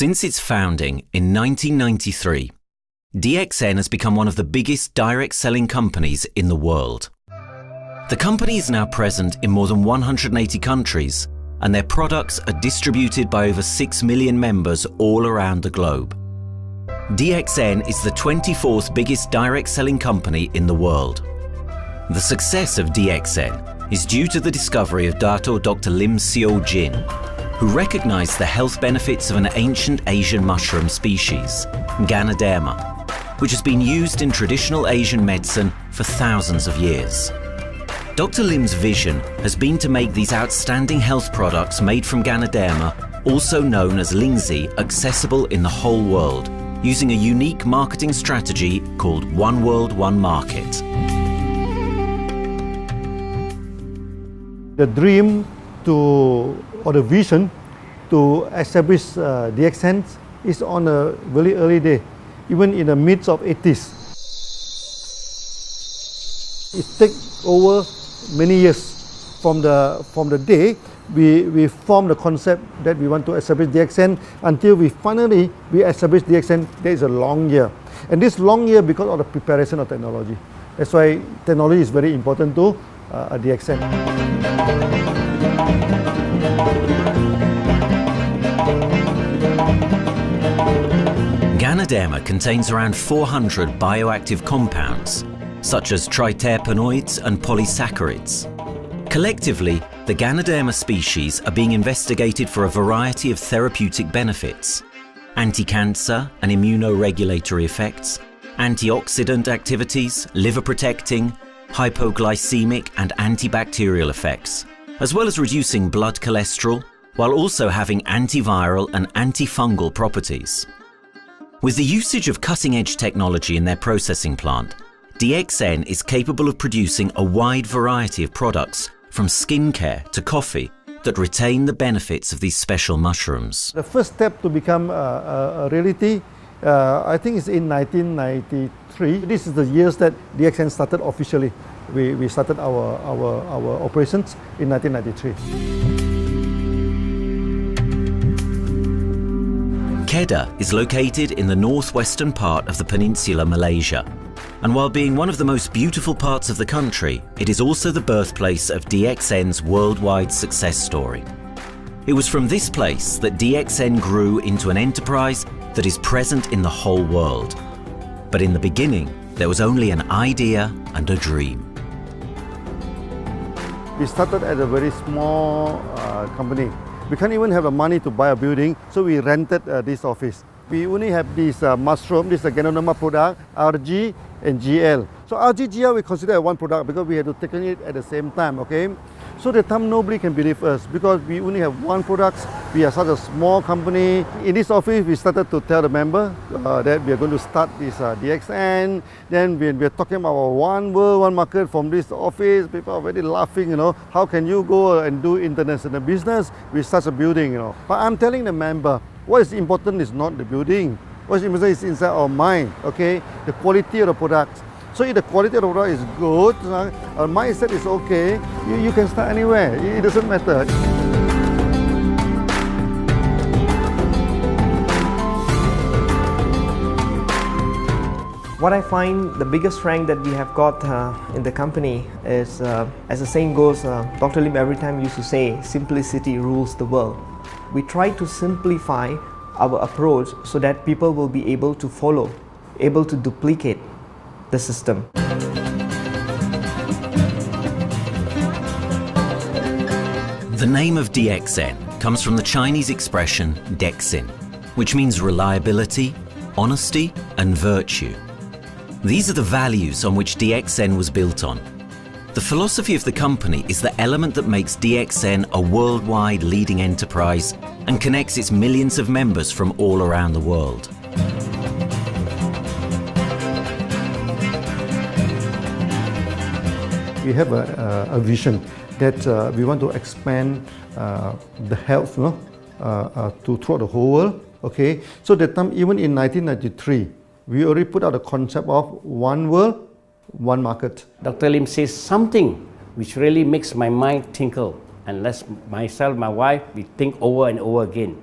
Since its founding in 1993, DXN has become one of the biggest direct selling companies in the world. The company is now present in more than 180 countries, and their products are distributed by over 6 million members all around the globe. DXN is the 24th biggest direct selling company in the world. The success of DXN is due to the discovery of Dr. Lim Seo Jin, who recognized the health benefits of an ancient Asian mushroom species, ganoderma, which has been used in traditional Asian medicine for thousands of years. Dr. Lim's vision has been to make these outstanding health products made from ganoderma, also known as Lingzi, accessible in the whole world, using a unique marketing strategy called One World, One Market. The dream or the vision to establish DXN is on a very early day, even in the midst of 80s. It takes over many years from the day we formed the concept that we want to establish DXN until we finally establish DXN. There is a long year, and this long year because of the preparation of technology. That's why technology is very important to DXN. Ganoderma contains around 400 bioactive compounds, such as triterpenoids and polysaccharids. Collectively, the ganoderma species are being investigated for a variety of therapeutic benefits: anti-cancer and immunoregulatory effects, antioxidant activities, liver protecting, hypoglycemic and antibacterial effects, as well as reducing blood cholesterol, while also having antiviral and antifungal properties. With the usage of cutting-edge technology in their processing plant, DXN is capable of producing a wide variety of products, from skincare to coffee, that retain the benefits of these special mushrooms. The first step to become a reality, I think, is in 1993. This is the years that DXN started officially. We started our operations in 1993. Kedah is located in the northwestern part of the peninsula Malaysia, and while being one of the most beautiful parts of the country, it is also the birthplace of DXN's worldwide success story. It was from this place that DXN grew into an enterprise that is present in the whole world. But in the beginning, there was only an idea and a dream. We started at a very small company. We can't even have the money to buy a building, so we rented this office. We only have this mushroom, this ganoderma product, RG and GL. So RG, GL we consider one product because we had to take it at the same time, okay? So the time nobody can believe us because we only have one product. We are such a small company. In this office, we started to tell the member that we are going to start this DXN. Then we are talking about one world, one market from this office. People are very laughing, you know. How can you go and do international business with such a building, you know? But I'm telling the member, what is important is not the building. What is important is inside our mind, okay? The quality of the product. So if the quality of the product is good, our mindset is okay, you can start anywhere. It doesn't matter. What I find the biggest strength that we have got in the company is, as the saying goes, Dr. Lim every time used to say, simplicity rules the world. We try to simplify our approach so that people will be able to follow, able to duplicate the system. The name of DXN comes from the Chinese expression DXN, which means reliability, honesty, and virtue. These are the values on which DXN was built on. The philosophy of the company is the element that makes DXN a worldwide leading enterprise and connects its millions of members from all around the world. We have a vision that we want to expand the health to throughout the whole world. Okay, so that time, even in 1993, we already put out the concept of one world, one market. Dr. Lim says something which really makes my mind tinkle, and lets myself, my wife, we think over and over again.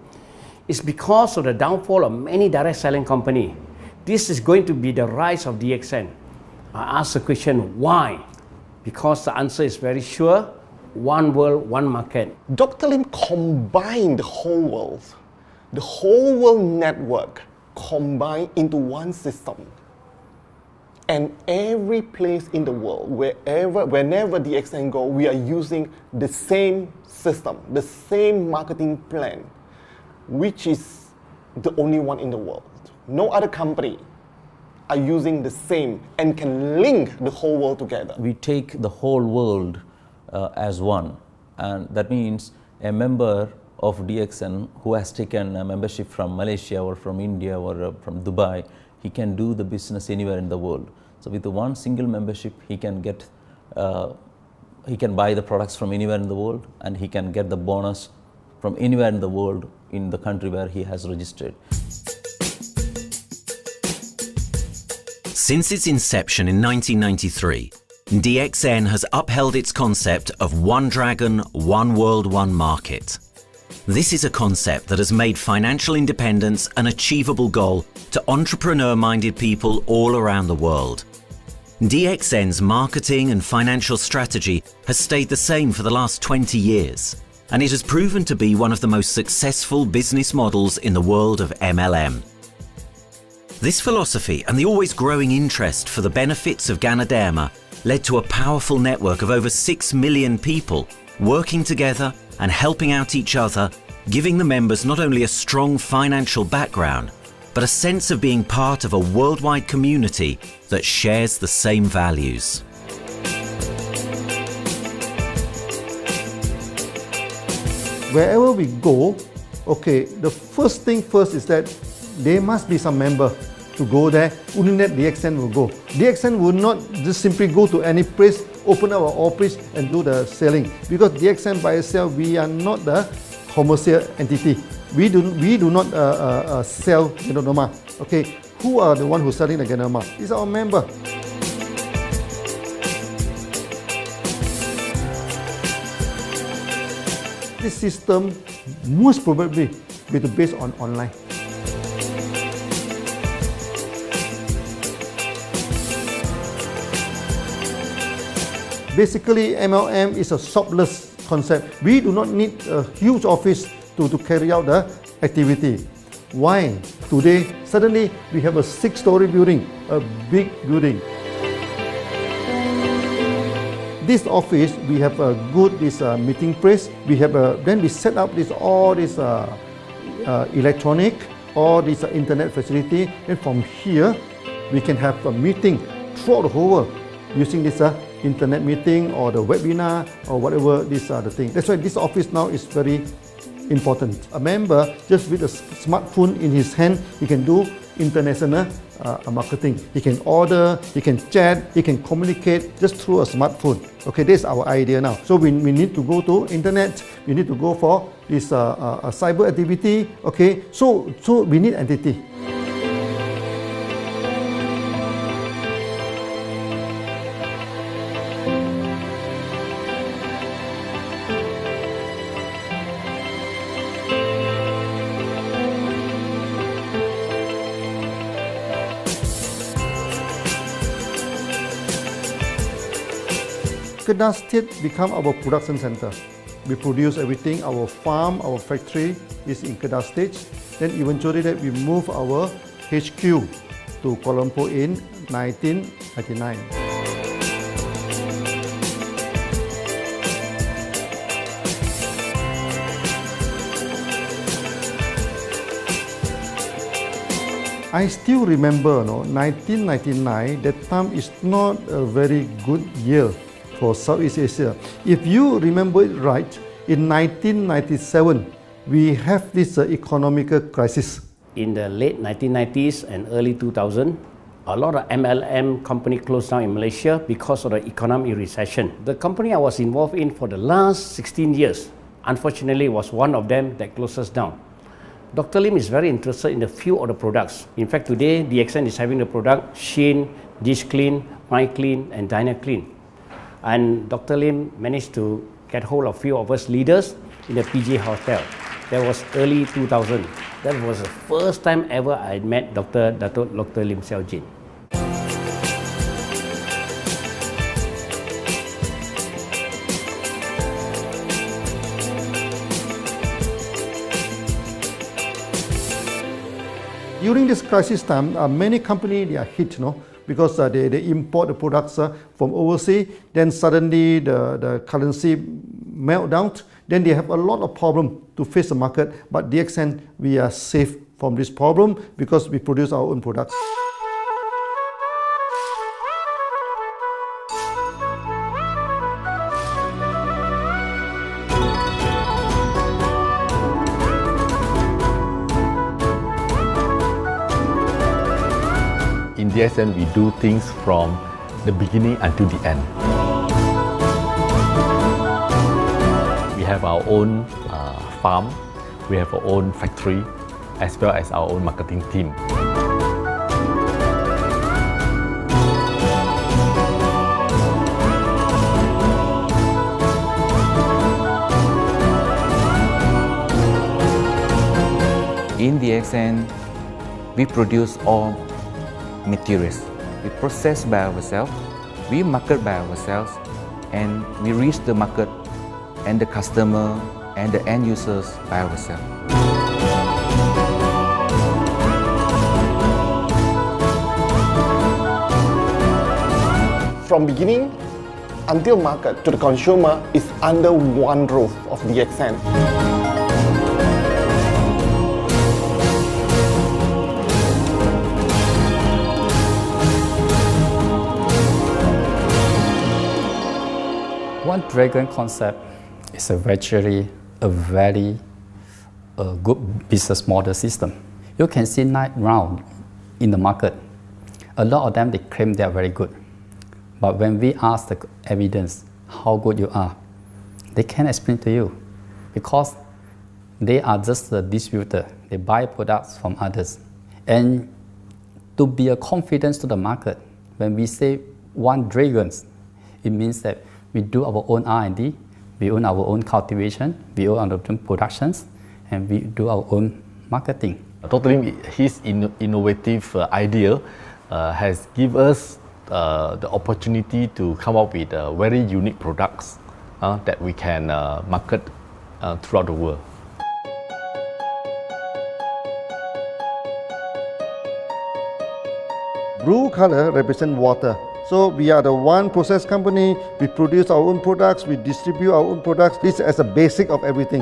It's because of the downfall of many direct selling companies. This is going to be the rise of DXN. I ask the question, why? Because the answer is very sure, one world, one market. Dr. Lim combined the whole world network combined into one system. And every place in the world, whenever DXN go, we are using the same system, the same marketing plan, which is the only one in the world. No other company are using the same and can link the whole world together. We take the whole world as one, and that means a member of DXN who has taken a membership from Malaysia or from India or from Dubai, he can do the business anywhere in the world. So with the one single membership, he can get, he can buy the products from anywhere in the world, and he can get the bonus from anywhere in the world in the country where he has registered. Since its inception in 1993, DXN has upheld its concept of one dragon, one world, one market. This is a concept that has made financial independence an achievable goal to entrepreneur-minded people all around the world. DXN's marketing and financial strategy has stayed the same for the last 20 years, and it has proven to be one of the most successful business models in the world of MLM. This philosophy and the always growing interest for the benefits of ganoderma led to a powerful network of over 6 million people working together and helping out each other, giving the members not only a strong financial background, but a sense of being part of a worldwide community that shares the same values. Wherever we go, okay, the first thing first is that there must be some member to go there. Only that DXN will go. DXN will not just simply go to any place, open our office and do the selling. Because DXN by itself, we are not the commercial entity. We do not sell ganoderma. Okay, who are the one who's selling the ganoderma? It's our member. This system most probably will be based on online. Basically, MLM is a shopless concept. We do not need a huge office to carry out the activity. Why? Today, suddenly we have a 6-story building, a big building. This office, we have a good meeting place. We have then we set up all this electronic, all this internet facility, and from here we can have a meeting throughout the whole world using this internet meeting or the webinar or whatever these are the things. That's why this office now is very important. A member, just with a smartphone in his hand, he can do international marketing. He can order, he can chat, he can communicate just through a smartphone. Okay, that's our idea now. So we need to go to internet, we need to go for this cyber activity. Okay, so we need entity. Kedah State become our production center. We produce everything. Our farm, our factory is in Kedah State. Then eventually that we move our HQ to Kuala Lumpur in 1999. I still remember, 1999, that time is not a very good year for Southeast Asia. If you remember it right, in 1997, we have this economic crisis. In the late 1990s and early 2000, a lot of MLM company closed down in Malaysia because of the economic recession. The company I was involved in for the last 16 years, unfortunately, was one of them that closes down. Dr. Lim is very interested in a few of the products. In fact, today, DXN is having the product Sheen, Dish Clean, My Clean, and Diner Clean. And Dr. Lim managed to get hold of a few of us leaders in the PJ Hotel. That was early 2000. That was the first time ever I met Dr. Lim Xiaojin. During this crisis time, many companies are hit, because they import the products from overseas. Then suddenly the currency melt down. Then they have a lot of problem to face the market. But DXN, we are safe from this problem because we produce our own products. In DXN, we do things from the beginning until the end. We have our own farm, we have our own factory, as well as our own marketing team. In DXN, we produce all materials. We process by ourselves, we market by ourselves, and we reach the market and the customer and the end users by ourselves. From beginning until market to the consumer is under one roof of DXN. One Dragon concept is a very good business model system. You can see 9 rounds in the market. A lot of them, they claim they are very good. But when we ask the evidence how good you are, they can't explain to you because they are just a distributor. They buy products from others. And to be a confidence to the market, when we say one Dragon, it means that we do our own R&D, we own our own cultivation, we own our own productions, and we do our own marketing. Dr. Lim, his innovative idea has given us the opportunity to come up with very unique products that we can market throughout the world. Blue color represents water. So we are the one process company, we produce our own products, we distribute our own products. This is as a basic of everything.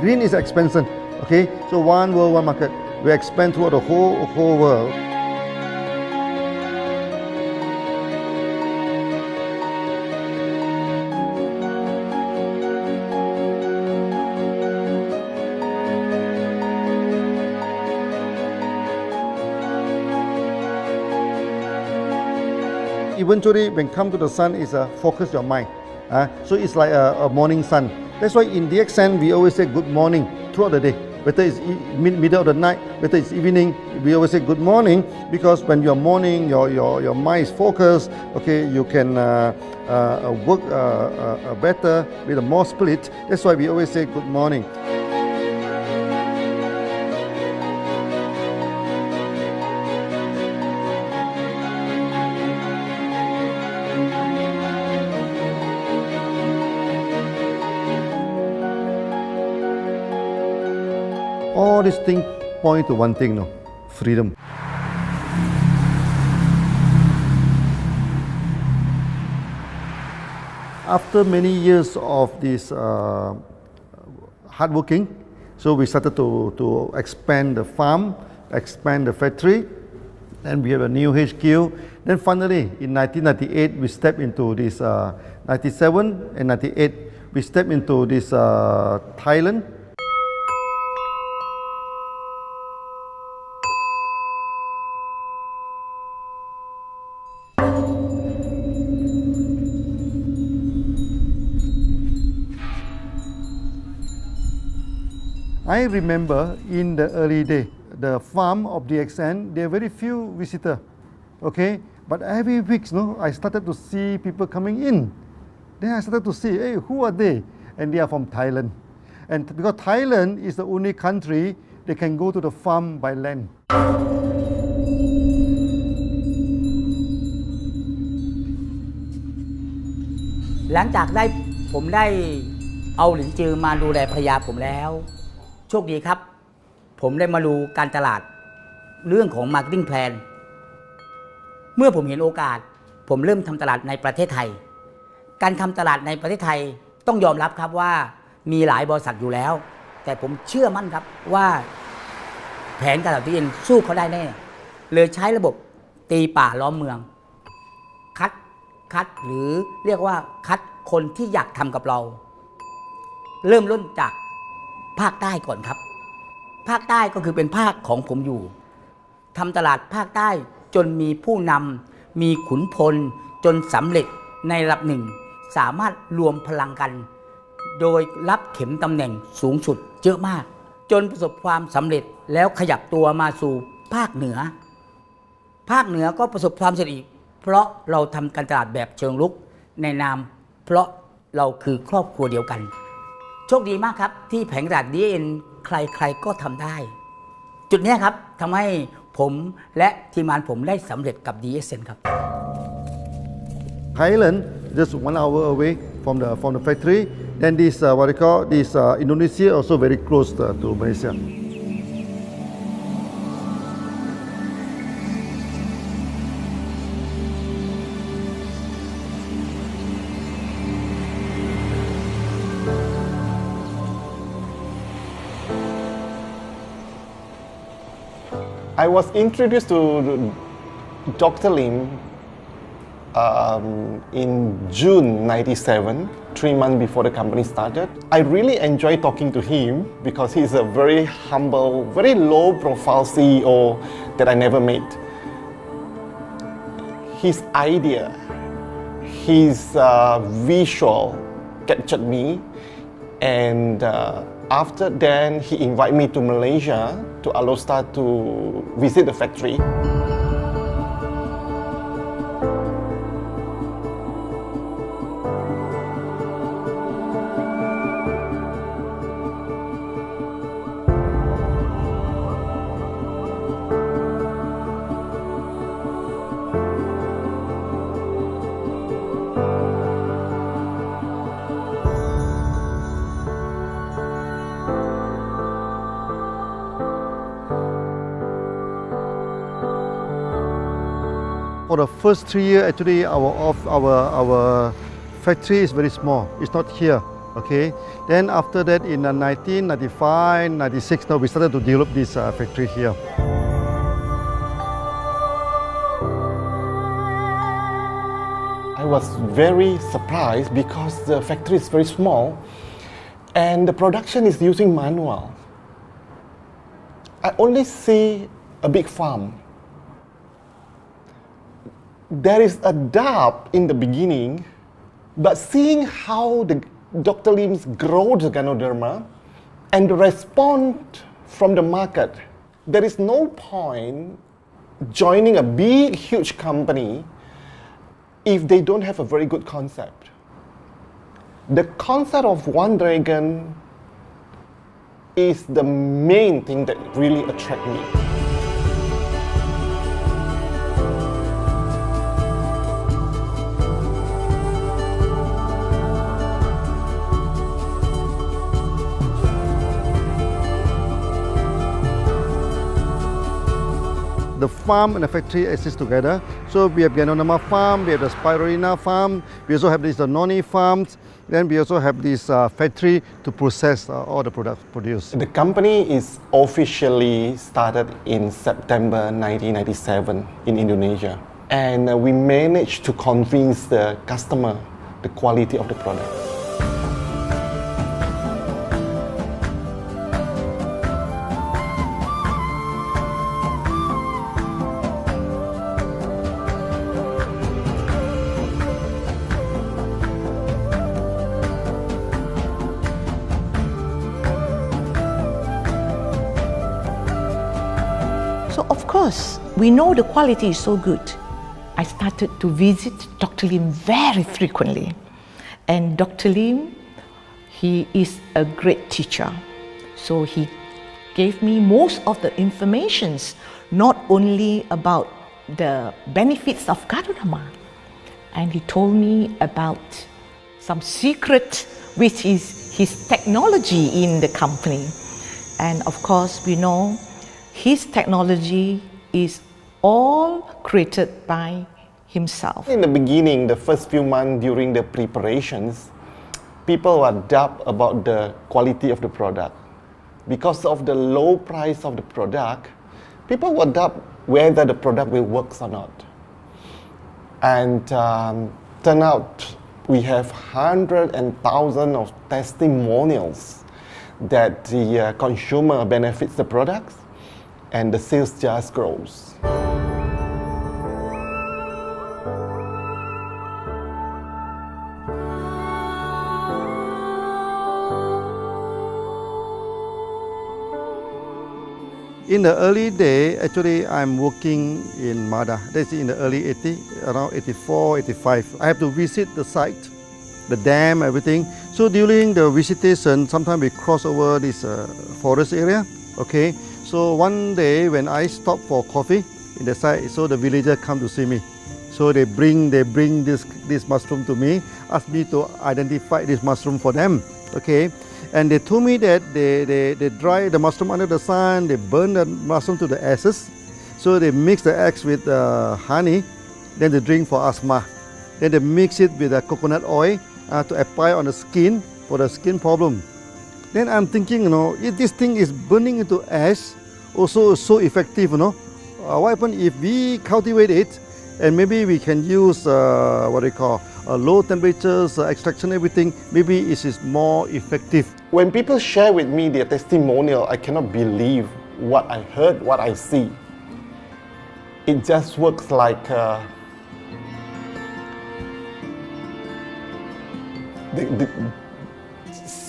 Green is expansion, okay? So one world, one market. We expand throughout the whole world. Eventually, when come to the sun, is focus your mind. So it's like a morning sun. That's why in DXN, we always say good morning throughout the day. Whether it's middle of the night, whether it's evening, we always say good morning because when you're morning, your mind is focused. Okay, you can work better with a more spirit. That's why we always say good morning. All these things point to one thing, freedom. After many years of this hard working, so we started to expand the farm, expand the factory, and we have a new HQ. Then finally, in 1998, we stepped into this, 97 and 98, we stepped into this Thailand. I remember in the early day, the farm of DXN, there are very few visitors, okay? But every week, I started to see people coming in. Then I started to see, hey, who are they? And they are from Thailand. And because Thailand is the only country they can go to the farm by land. หลังจากผมได้เอาหลินจือมาดูแลภรรยาผมแล้วโชคดีครับผมได้มาดูการตลาดเรื่องของ Marketing Plan เมื่อผมเห็นโอกาสผมเริ่มทำตลาดในประเทศไทยการทำตลาดในประเทศไทยต้องยอมรับครับว่ามีหลายบริษัทอยู่แล้วแต่ผมเชื่อมั่นครับว่าแผนการตลาดที่เอ็นสู้เขาได้แน่เลยใช้ระบบตีป่าล้อมเมืองคัดหรือเรียกว่าคัดคนที่อยากทำกับเราเริ่มต้นจากภาคใต้ก่อนครับภาคใต้ก็คือเป็นภาคของผมอยู่ทำตลาดภาคใต้จนมีผู้นำมีขุนพลจนสำเร็จในระดับหนึ่งสามารถรวมพลังกันโดยรับเข็มตำแหน่งสูงสุดเยอะมากจนประสบความสำเร็จแล้วขยับตัวมาสู่ภาคเหนือก็ประสบความสำเร็จอีกเพราะเราทำการตลาดแบบเชิงรุกในนามเพราะเราคือครอบครัวเดียวกันโชคดีมากครับที่แผงตลาด DXN ใครๆก็ทำได้จุดนี้ครับทำให้ผมและทีมงานผมได้สำเร็จกับ DXN ครับ Thailand just 1 hour away from the factory. Then this what they call this Indonesia also very close to Malaysia. I was introduced to Dr. Lim in June '97, 3 months before the company started. I really enjoyed talking to him because he's a very humble, very low-profile CEO that I never met. His idea, his visual captured me, and after then he invited me to Malaysia to allow staff to visit the factory. For the first 3 years, actually, our factory is very small. It's not here, okay? Then after that, in 1995, 96, now we started to develop this factory here. I was very surprised because the factory is very small and the production is using manual. I only see a big farm. There is a doubt in the beginning, but seeing how Dr. Lim's grow the ganoderma and the response from the market, there is no point joining a big, huge company if they don't have a very good concept. The concept of One Dragon is the main thing that really attracts me. The farm and the factory exist together. So we have ganoderma farm, we have the spirulina farm, we also have these noni farms, then we also have this factory to process all the products produced. The company is officially started in September 1997 in Indonesia. And we managed to convince the customer the quality of the product. because we know the quality is so good, I started to visit Dr. Lim very frequently. And Dr. Lim, he is a great teacher. So he gave me most of the informations, not only about the benefits of ganoderma, and he told me about some secret, which is his technology in the company. And of course, we know his technology is all created by himself. In the beginning, the first few months during the preparations, people were doubt about the quality of the product. Because of the low price of the product, people were doubt whether the product will work or not. And turn out we have hundreds and thousands of testimonials that the consumer benefits the products and the sales just grows. In the early day, actually, I'm working in Mada. That's in the early 80s, around 84, 85. I have to visit the site, the dam, everything. So during the visitation, sometimes we cross over this forest area. Okay. So one day when I stop for coffee in the site, so the villagers come to see me. So they bring this mushroom to me, ask me to identify this mushroom for them. Okay. And they told me that they dry the mushroom under the sun, they burn the mushroom to the ashes. So they mix the eggs with honey, then they drink for asthma. Then they mix it with coconut oil to apply on the skin for the skin problem. Then I'm thinking, you know, if this thing is burning into ash, also so effective, you know, what happens if we cultivate it and maybe we can use what they call low temperatures, extraction, everything, maybe it is more effective. When people share with me their testimonial, I cannot believe what I heard, what I see. It just works like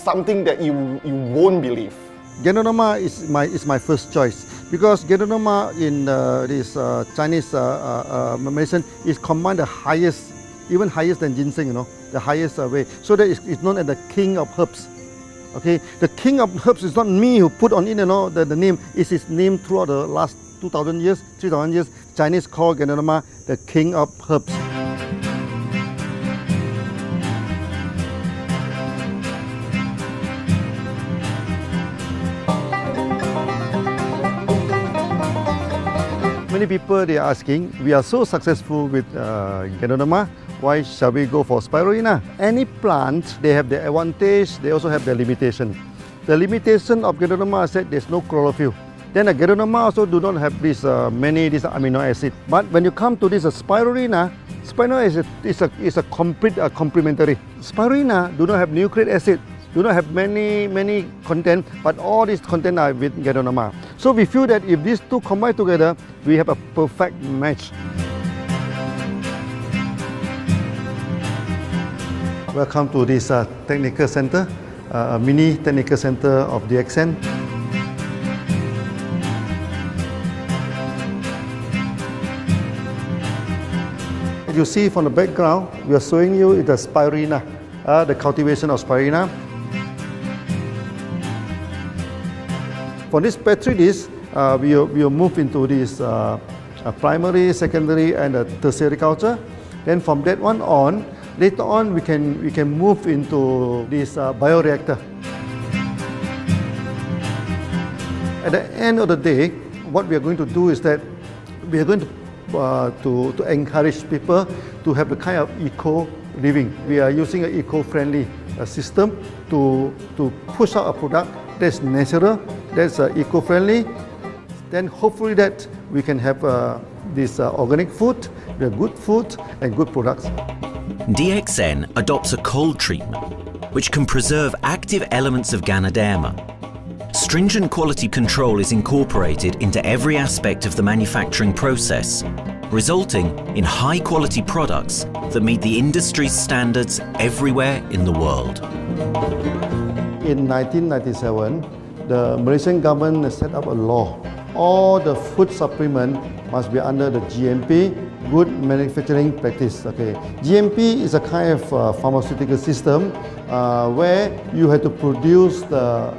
something that you won't believe. Ganoderma is my first choice because ganoderma in this Chinese medicine is combined the highest, even higher than ginseng, you know, the highest way. So that it's known as the king of herbs. Okay, the king of herbs is not me who put on it, you know, the name. It's his name throughout the last 2,000 years, 3,000 years. Chinese call ganoderma the king of herbs. Many people they are asking, we are so successful with ganoderma, why shall we go for spirulina? Any plant, they have their advantage, they also have their limitation. The limitation of ganoderma is that there's no chlorophyll. Then the ganoderma also do not have this many amino acid. But when you come to this spirulina, spirulina is a complete complementary. Spirulina do not have nucleic acid, do not have many content, but all these content are with ganoderma. So we feel that if these two combine together, we have a perfect match. Welcome to this technical center, a mini technical center of DXN. As you see from the background, we are showing you the spirulina, the cultivation of spirulina. For this petri dish, we will move into this primary, secondary, and tertiary culture. Then from that one on, later on we can move into this bioreactor. At the end of the day, what we are going to do is that we are going to encourage people to have the kind of eco living. We are using an eco-friendly system to push out a product that's natural, that's eco-friendly. Then hopefully that we can have this organic food, the good food and good products. DXN adopts a cold treatment which can preserve active elements of ganoderma. Stringent quality control is incorporated into every aspect of the manufacturing process, resulting in high-quality products that meet the industry's standards everywhere in the world. In 1997, the Malaysian government set up a law all the food supplement must be under the GMP, good manufacturing practice. Okay, GMP is a kind of pharmaceutical system where you have to produce the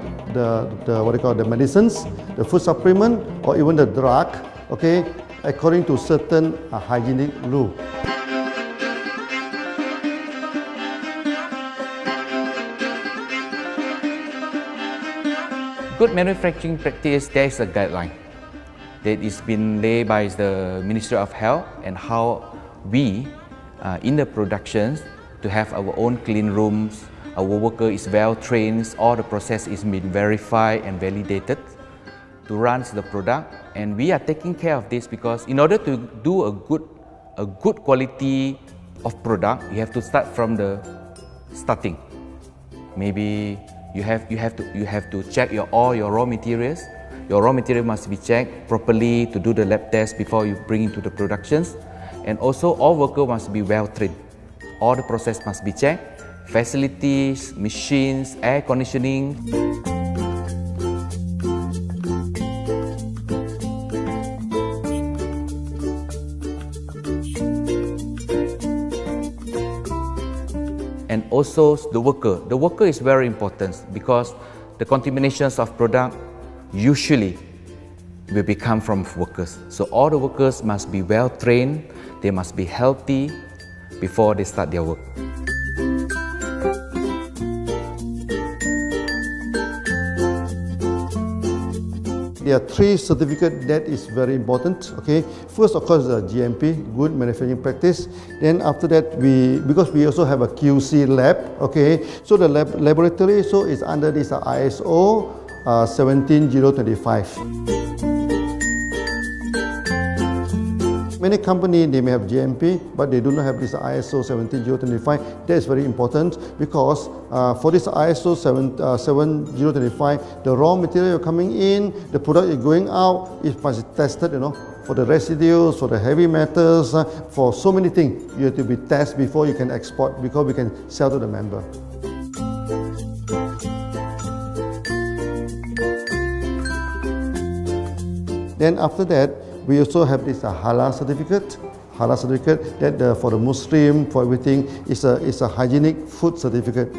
what they call the medicines, the food supplement, or even the drug. Okay, according to certain hygienic rule. Good manufacturing practice, there is a guideline that is been laid by the Ministry of Health, and how we in the productions to have our own clean rooms, our worker is well trained, all the process is been verified and validated to run the product, and we are taking care of this because in order to do a good quality of product, you have to start from the starting. Maybe you have to check all your raw materials. Your raw material must be checked properly to do the lab test before you bring into the productions. And also all workers must be well trained. All the process must be checked. Facilities, machines, air conditioning. And also the worker. The worker is very important because the contaminations of product usually will become from workers. So all the workers must be well trained, they must be healthy before they start their work. There are 3 certificates that is very important. Okay, first of course the GMP, good manufacturing practice. Then after that because we also have a QC lab. Okay, so the laboratory so is under this ISO 17025. Many companies, they may have GMP, but they do not have this ISO 17025. That is very important because for this ISO 17025, the raw material coming in, the product is going out, it must be tested, for the residues, for the heavy metals, for so many things. You have to be tested before you can export, because we can sell to the member. Then after that, we also have this halal certificate. Halal certificate that for the Muslim, for everything, is a hygienic food certificate.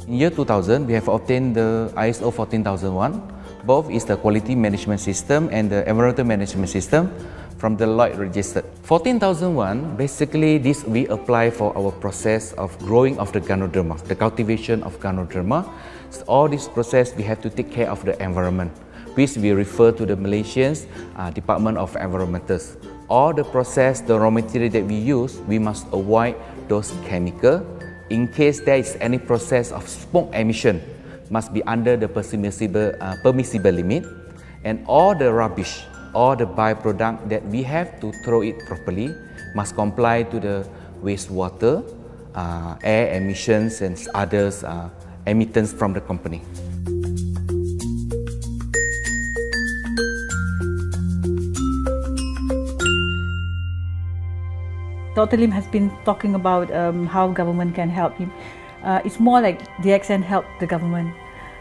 In year 2000, we have obtained the ISO 14001. Both is the quality management system and the environmental management system from the Lloyd registered. 14001, basically this we apply for our process of growing of the ganoderma, the cultivation of ganoderma. So all this process we have to take care of the environment, which we refer to the Malaysians Department of Environmentals. All the process, the raw material that we use, we must avoid those chemicals. In case there is any process of smoke emission, must be under the permissible limit, and all the rubbish, all the byproduct that we have to throw it properly must comply to the wastewater, air emissions and others emittance from the company. Dr. Lim has been talking about how government can help him. It's more like DXN helped the government,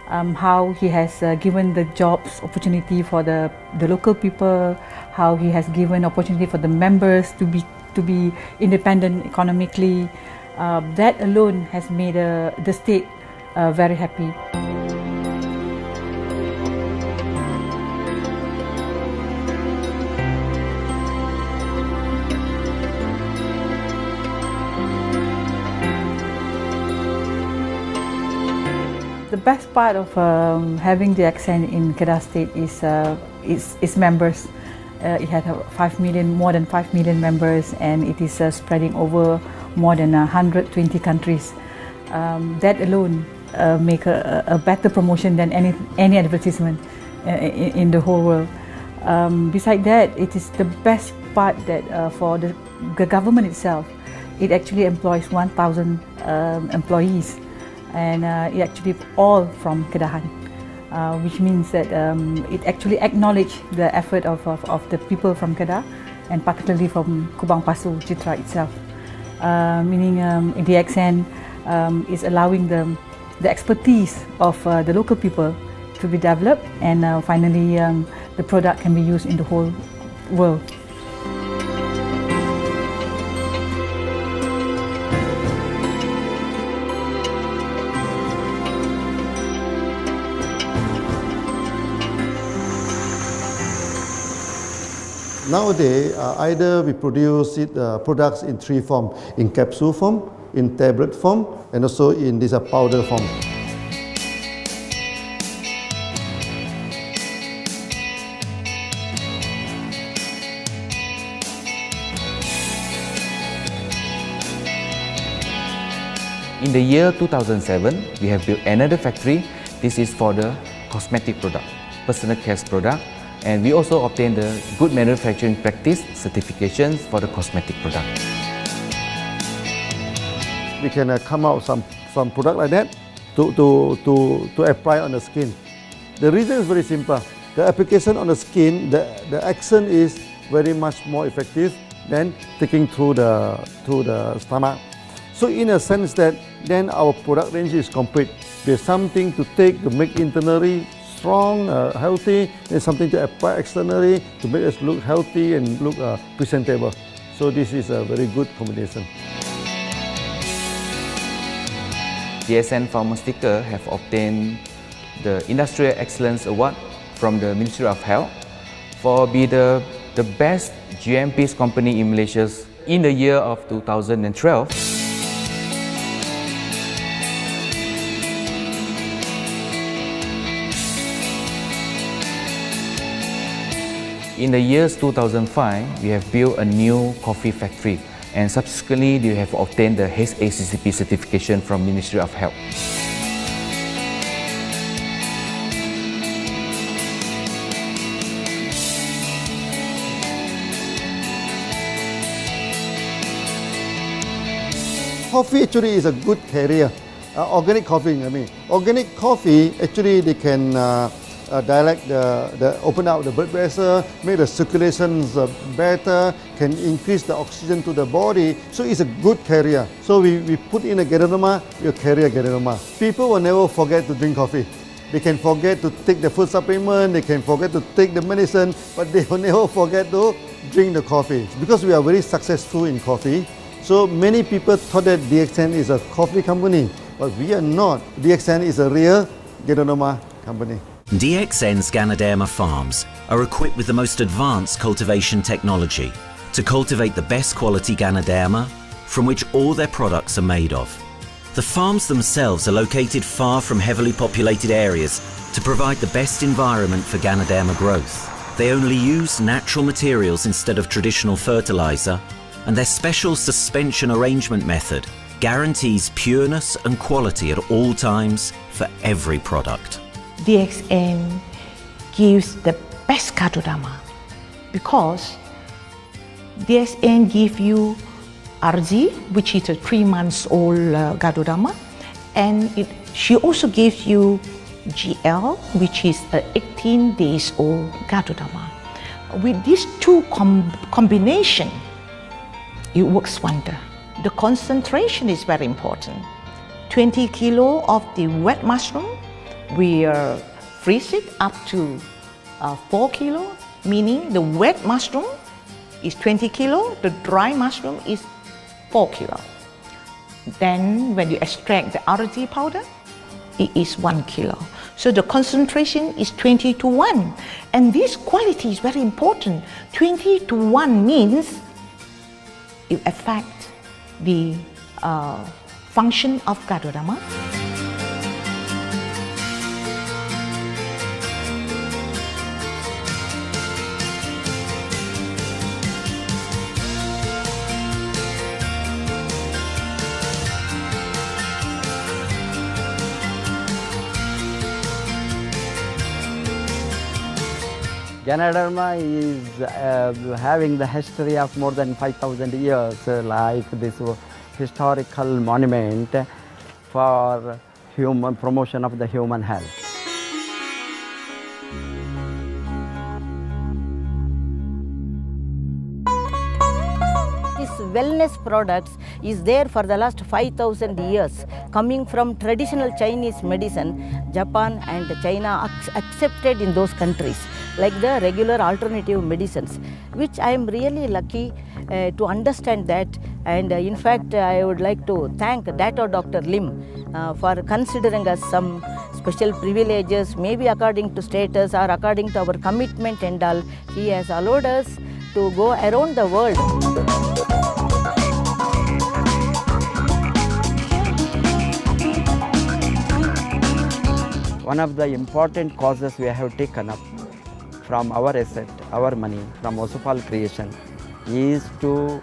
how he has given the jobs opportunity for the local people, how he has given opportunity for the members to be independent economically. That alone has made the state very happy. The best part of having DXN in Kedah State is its members. It had more than 5 million members, and it is spreading over more than 120 countries. That alone make a better promotion than any advertisement in the whole world. Besides that, it is the best part that for the government itself, it actually employs 1,000 employees. And it actually all from Kedahan, which means that it actually acknowledges the effort of the people from Kedah, and particularly from Kubang Pasu Citra itself. Meaning DXN is allowing the expertise of the local people to be developed, and finally the product can be used in the whole world. Nowadays, either we produce products in three forms: in capsule form, in tablet form, and also in this powder form. In the year 2007, we have built another factory. This is for the cosmetic product, personal care product, and we also obtained the Good Manufacturing Practice certifications for the cosmetic product. We can come out some product like that to apply on the skin. The reason is very simple. The application on the skin, the action is very much more effective than taking through the stomach. So in a sense that then our product range is complete. There's something to take to make internally strong, healthy, and something to apply externally to make us look healthy and look presentable. So this is a very good combination. DXN Pharmaceutical have obtained the Industrial Excellence Award from the Ministry of Health for being the best GMP company in Malaysia in the year of 2012. In the years 2005, we have built a new coffee factory, and subsequently we have obtained the ACCP certification from Ministry of Health. Coffee actually is a good carrier. Organic coffee, I mean. Organic coffee, actually they can open up the blood vessel, make the circulations better, can increase the oxygen to the body. So it's a good carrier. So we put in a ganoderma, you carry a ganoderma. People will never forget to drink coffee. They can forget to take the food supplement, they can forget to take the medicine, but they will never forget to drink the coffee. Because we are very successful in coffee, so many people thought that DXN is a coffee company, but we are not. DXN is a real ganoderma company. DXN's ganoderma farms are equipped with the most advanced cultivation technology to cultivate the best quality ganoderma from which all their products are made of. The farms themselves are located far from heavily populated areas to provide the best environment for ganoderma growth. They only use natural materials instead of traditional fertilizer, and their special suspension arrangement method guarantees pureness and quality at all times for every product. DXN gives the best ganoderma because DXN gives you RZ, which is a 3 months old ganoderma, and she also gives you GL, which is a 18 days old ganoderma. With these two combination, it works wonder. The concentration is very important. 20 kilo of the wet mushroom, we freeze it up to 4 kilo, meaning the wet mushroom is 20 kilo, the dry mushroom is 4 kilo. Then when you extract the RZ powder, it is 1 kilo. So the concentration is 20 to 1. And this quality is very important. 20 to 1 means it affects the function of ganoderma. Ganoderma is having the history of more than 5,000 years, like this historical monument for promotion of the human health. This wellness products is there for the last 5,000 years, coming from traditional Chinese medicine. Japan and China accepted in those countries, like the regular alternative medicines, which I am really lucky to understand that. And in fact, I would like to thank Dr. Lim for considering us some special privileges, maybe according to status or according to our commitment and all. He has allowed us to go around the world. One of the important causes we have taken up from our asset, our money, from Osopal creation, is to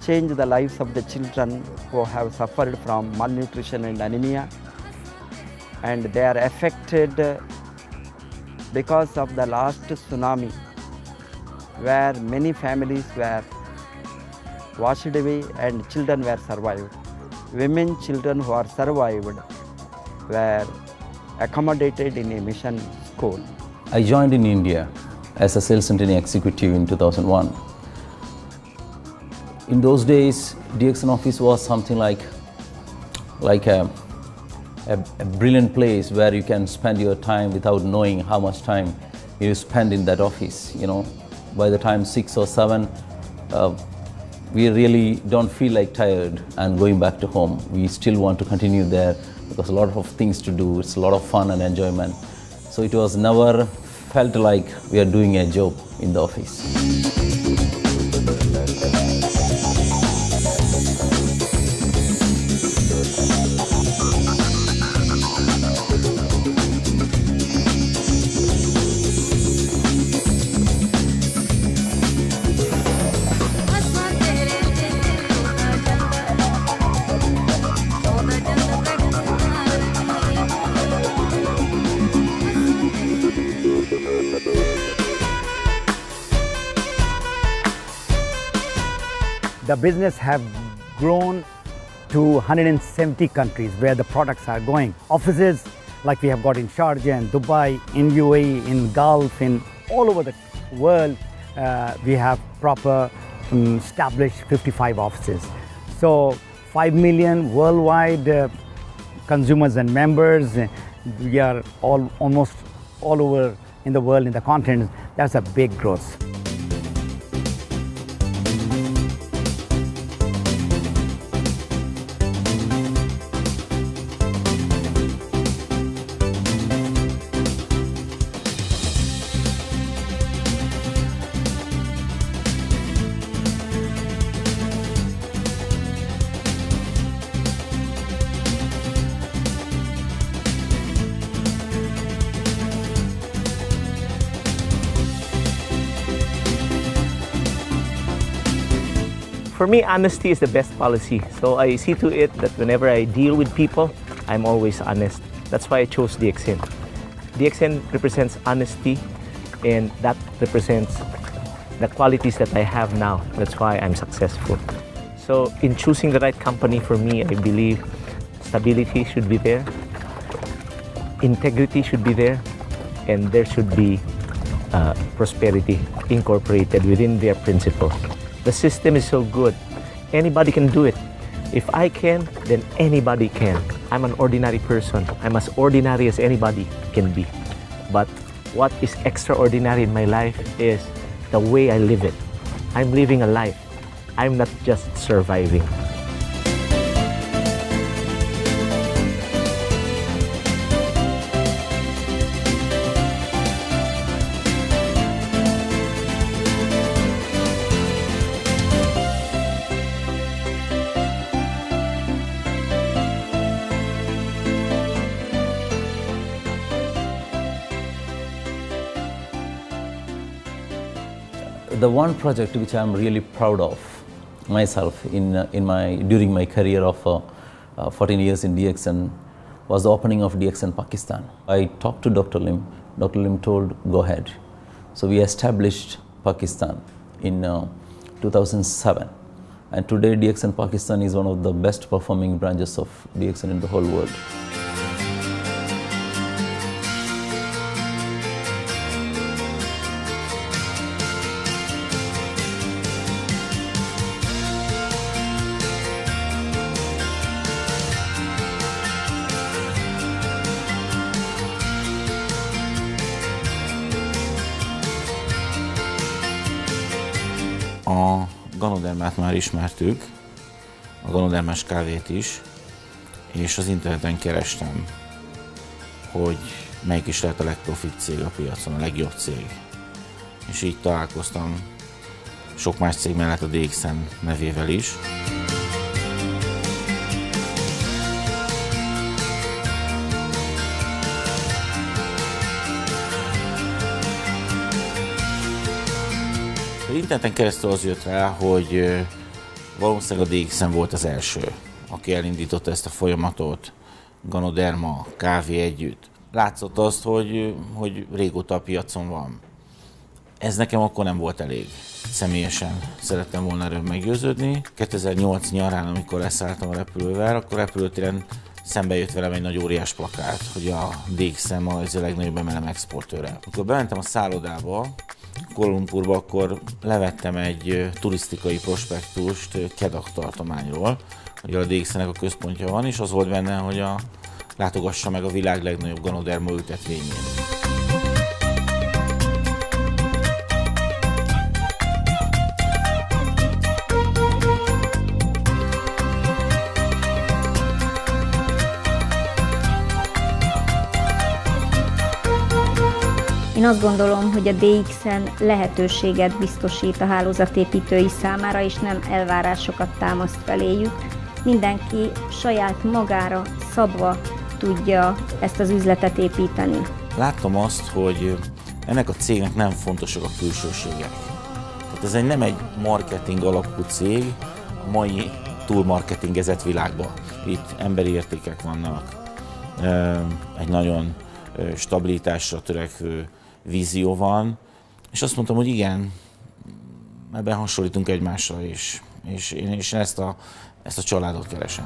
change the lives of the children who have suffered from malnutrition and anemia, and they are affected because of the last tsunami, where many families were washed away and children were survived. Women, children who are survived were accommodated in a mission school. I joined in India as a sales and training executive in 2001. In those days, DXN office was something like a brilliant place where you can spend your time without knowing how much time you spend in that office. You know, by the time 6 or 7, we really don't feel like tired and going back to home. We still want to continue there because a lot of things to do. It's a lot of fun and enjoyment. So it was never felt like we are doing a job in the office. The business have grown to 170 countries where the products are going. Offices like we have got in Sharjah and Dubai, in UAE, in Gulf, in all over the world, we have proper established 55 offices. So 5 million worldwide consumers and members. We are almost all over in the world, in the continent. That's a big growth. For me, honesty is the best policy. So I see to it that whenever I deal with people, I'm always honest. That's why I chose DXN. DXN represents honesty, and that represents the qualities that I have now. That's why I'm successful. So in choosing the right company for me, I believe stability should be there, integrity should be there, and there should be prosperity incorporated within their principle. The system is so good. Anybody can do it. If I can, then anybody can. I'm an ordinary person. I'm as ordinary as anybody can be. But what is extraordinary in my life is the way I live it. I'm living a life. I'm not just surviving. The one project which I am really proud of myself during my career of 14 years in DXN was the opening of DXN Pakistan. I talked to Dr. Lim. Dr. Lim told, go ahead. So we established Pakistan in 2007. And today DXN Pakistan is one of the best performing branches of DXN in the whole world. A ganodermát már ismertük, a ganodermás kávét is, és az interneten kerestem, hogy melyik is lehet a legprofit cég a piacon, a legjobb cég. És így találkoztam sok más cég mellett a DXN nevével is. Az interneten keresztül az jött rá, hogy valószínűleg a DXN volt az első, aki elindította ezt a folyamatot, ganoderma, kávé együtt. Látszott azt, hogy régóta a piacon van. Ez nekem akkor nem volt elég. Személyesen szerettem volna erről meggyőződni. 2008 nyarán, amikor leszálltam a repülővel, akkor repülőtéren szembe jött velem egy nagy óriás plakát, hogy a DXN Malaysia legnagyobb MLM exportőre. Amikor bementem a szállodába, Kuala Lumpurba, akkor levettem egy turisztikai prospektust Kedah tartományról, hogy a DXN-nek a központja van, és az volt benne, hogy látogassa meg a világ legnagyobb ganoderma ültetvényén. Én azt gondolom, hogy a DXN lehetőséget biztosít a hálózatépítői számára, és nem elvárásokat támaszt feléjük. Mindenki saját magára szabva tudja ezt az üzletet építeni. Láttam azt, hogy ennek a cégnek nem fontosak a külsőségek. Tehát ez nem egy marketing alapú cég a mai túlmarketingezett világban. Itt emberi értékek vannak, egy nagyon stabilitásra törekvő vízió van, és azt mondtam, hogy igen, ebben hasonlítunk egymásra is, és én ezt a családot keresem.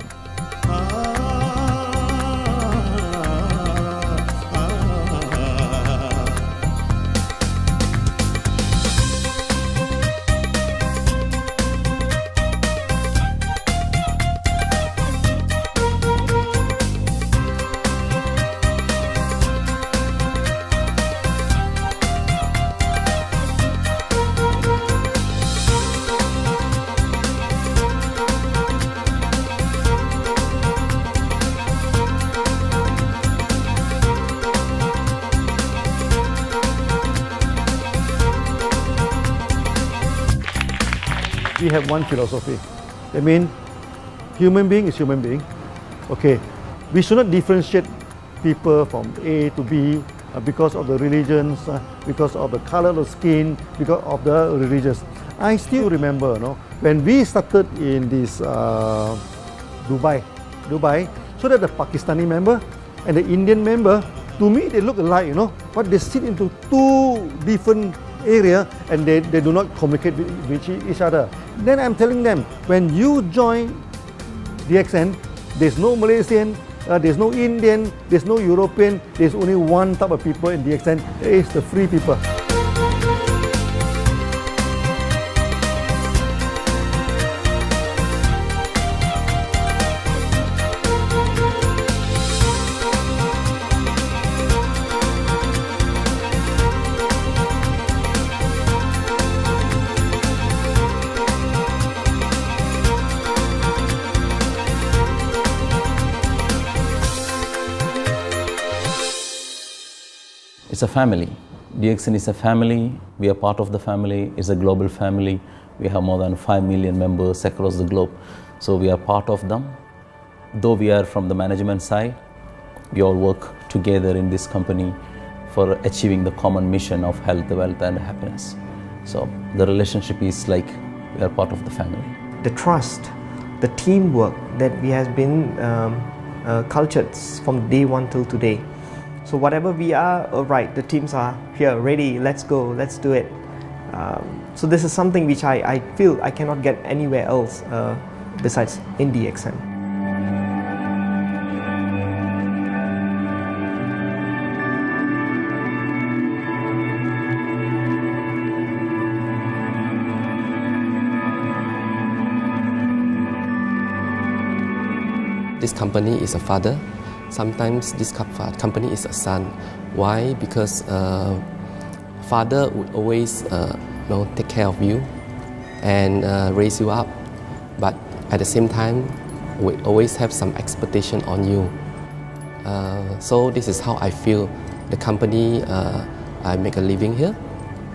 We have one philosophy. I mean, human being is human being. Okay, we should not differentiate people from A to B because of the religions, because of the color of skin, because of the religions. I still remember, when we started in this Dubai, so that the Pakistani member and the Indian member, to me they look alike, but they sit into two different area and they do not communicate with each other. Then I'm telling them, when you join DXN, there's no Malaysian, there's no Indian, there's no European, there's only one type of people in DXN, it's the free people. It's a family. DXN is a family. We are part of the family. It's a global family. We have more than 5 million members across the globe. So we are part of them. Though we are from the management side, we all work together in this company for achieving the common mission of health, wealth and happiness. So the relationship is like we are part of the family. The trust, the teamwork that we has been cultured from day one till today. So whatever we are, right, the teams are here, ready, let's go, let's do it. So this is something which I feel I cannot get anywhere else besides in DXN. This company is a father. Sometimes this company is a son. Why? Because father would always take care of you, and raise you up. But at the same time, we always have some expectation on you. So this is how I feel. The company, I make a living here,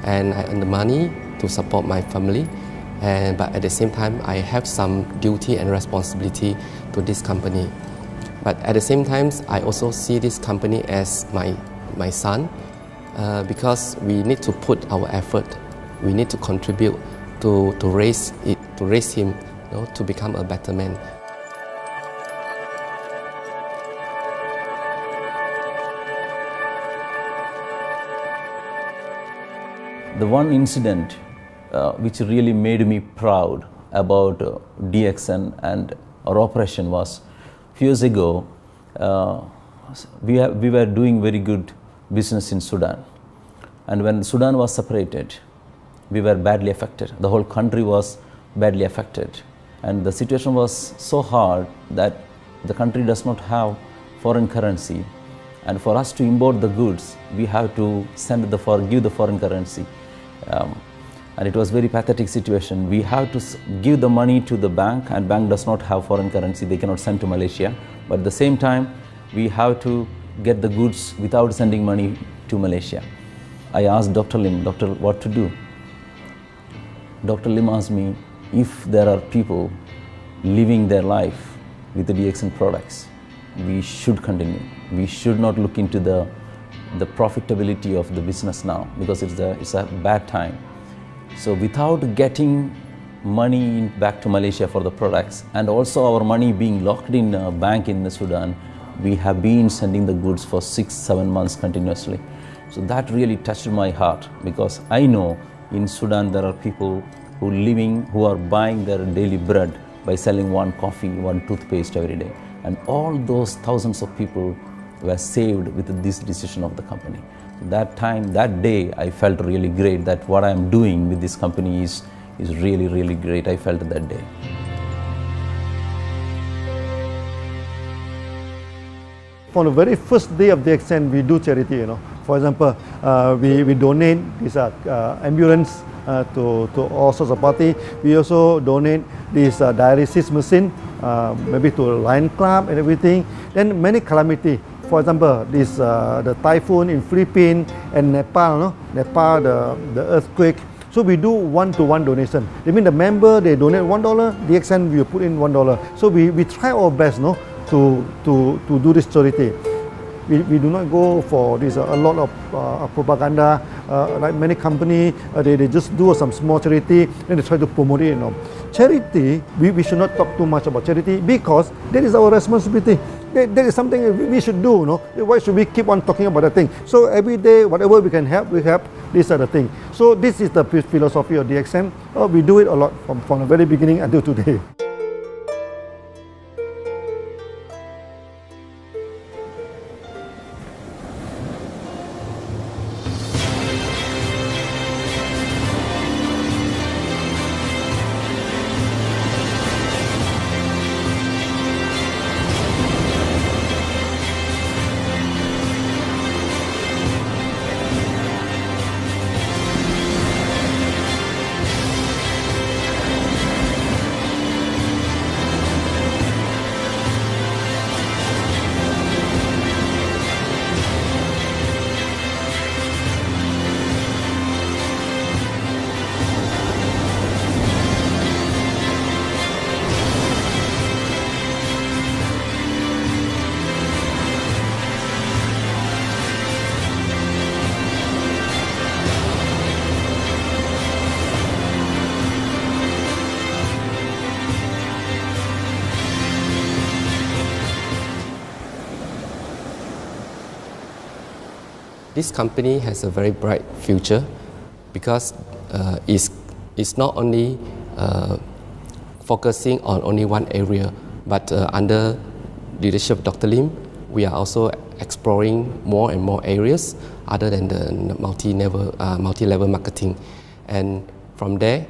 and I earn the money to support my family. But at the same time, I have some duty and responsibility to this company. But at the same time, I also see this company as my son, because we need to put our effort. We need to contribute to raise him, to become a better man. The one incident which really made me proud about DXN and our operation was a few years ago. We were doing very good business in Sudan, and when Sudan was separated, we were badly affected. The whole country was badly affected, and the situation was so hard that the country does not have foreign currency, and for us to import the goods, we have to give the foreign currency. And it was very pathetic situation. We have to give the money to the bank, and bank does not have foreign currency. They cannot send to Malaysia. But at the same time, we have to get the goods without sending money to Malaysia. I asked Dr. Lim, doctor, what to do? Dr. Lim asked me if there are people living their life with the DXN products, we should continue. We should not look into the profitability of the business now, because it's a bad time. So without getting money back to Malaysia for the products, and also our money being locked in a bank in Sudan, we have been sending the goods for 6-7 months continuously. So that really touched my heart, because I know in Sudan there are people who are buying their daily bread by selling one coffee, one toothpaste every day. And all those thousands of people were saved with this decision of the company. That day, I felt really great that what I am doing with this company is really, really great. I felt that day. From the very first day of DXN, we do charity. For example, we donate this ambulance to all sorts of party. We also donate this dialysis machine, maybe to Lion Club and everything. Then many calamity. For example, the typhoon in Philippines and Nepal, the earthquake. So we do one-to-one donation. I mean, the member, they donate $1, DXN will put in $1. So we try our best, to do this charity. We do not go for this a lot of propaganda, like many companies. They just do some small charity and they try to promote it. Charity, we should not talk too much about charity, because that is our responsibility. That is something we should do. Why should we keep on talking about that thing? So every day, whatever we can help, we help. These are the things. So this is the philosophy of DXN. We do it a lot from the very beginning until today. This company has a very bright future, because it's not only focusing on only one area, but under leadership of Dr. Lim, we are also exploring more and more areas other than the multi-level marketing. And from there,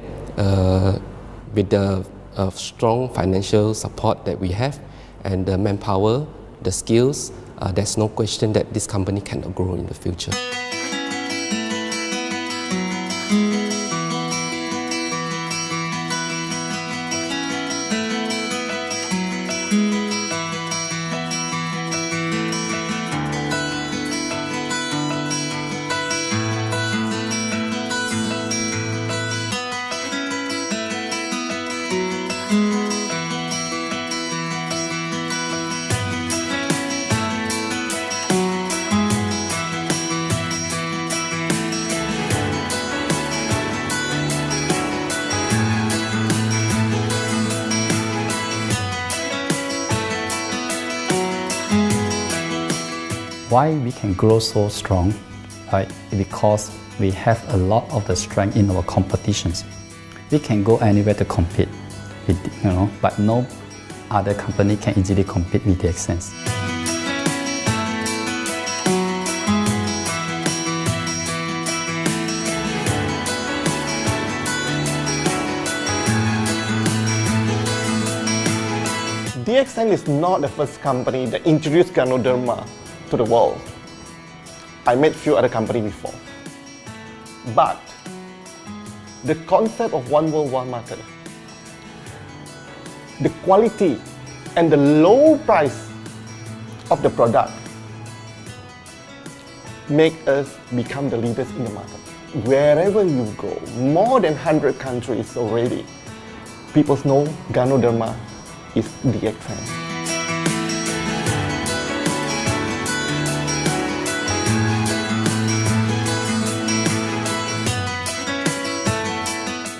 with the strong financial support that we have and the manpower, the skills, there's no question that this company cannot grow in the future. Why we can grow so strong? Right? Because we have a lot of the strength in our competitions. We can go anywhere to compete, with, but no other company can easily compete with DXN. DXN is not the first company that introduced ganoderma to the world. I met few other companies before. But the concept of one world, one market, the quality and the low price of the product make us become the leaders in the market. Wherever you go, more than 100 countries already, people know ganoderma is DXN.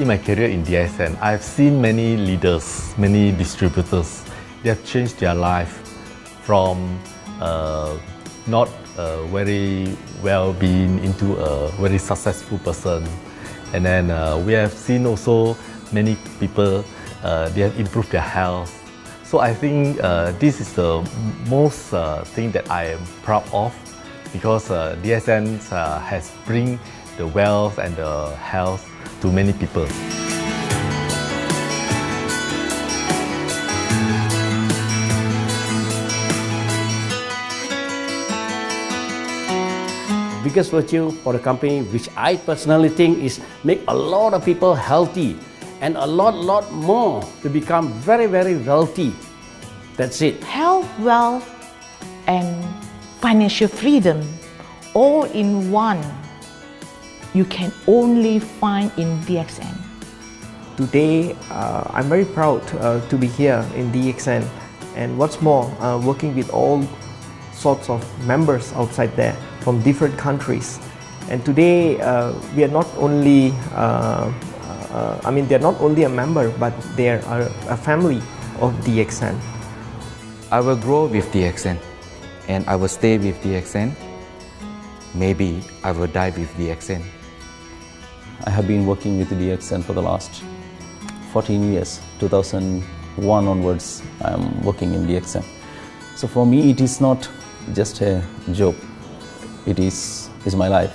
In my career in DXN, I've seen many leaders, many distributors. They have changed their life from not very well-being into a very successful person. And then we have seen also many people, they have improved their health. So I think this is the most thing that I am proud of, because DXN has bring the wealth and the health to many people. Biggest virtue for the company, which I personally think is make a lot of people healthy and a lot more to become very wealthy. That's it. Health, wealth, and financial freedom all in one. You can only find in DXN. Today, I'm very proud to be here in DXN, and what's more, working with all sorts of members outside there from different countries. And today, we are not only, they're not only a member, but they are a family of DXN. I will grow with DXN, and I will stay with DXN. Maybe I will die with DXN. I have been working with DXN for the last 14 years. 2001 onwards, I am working in DXN. So for me, it is not just a job. It is my life.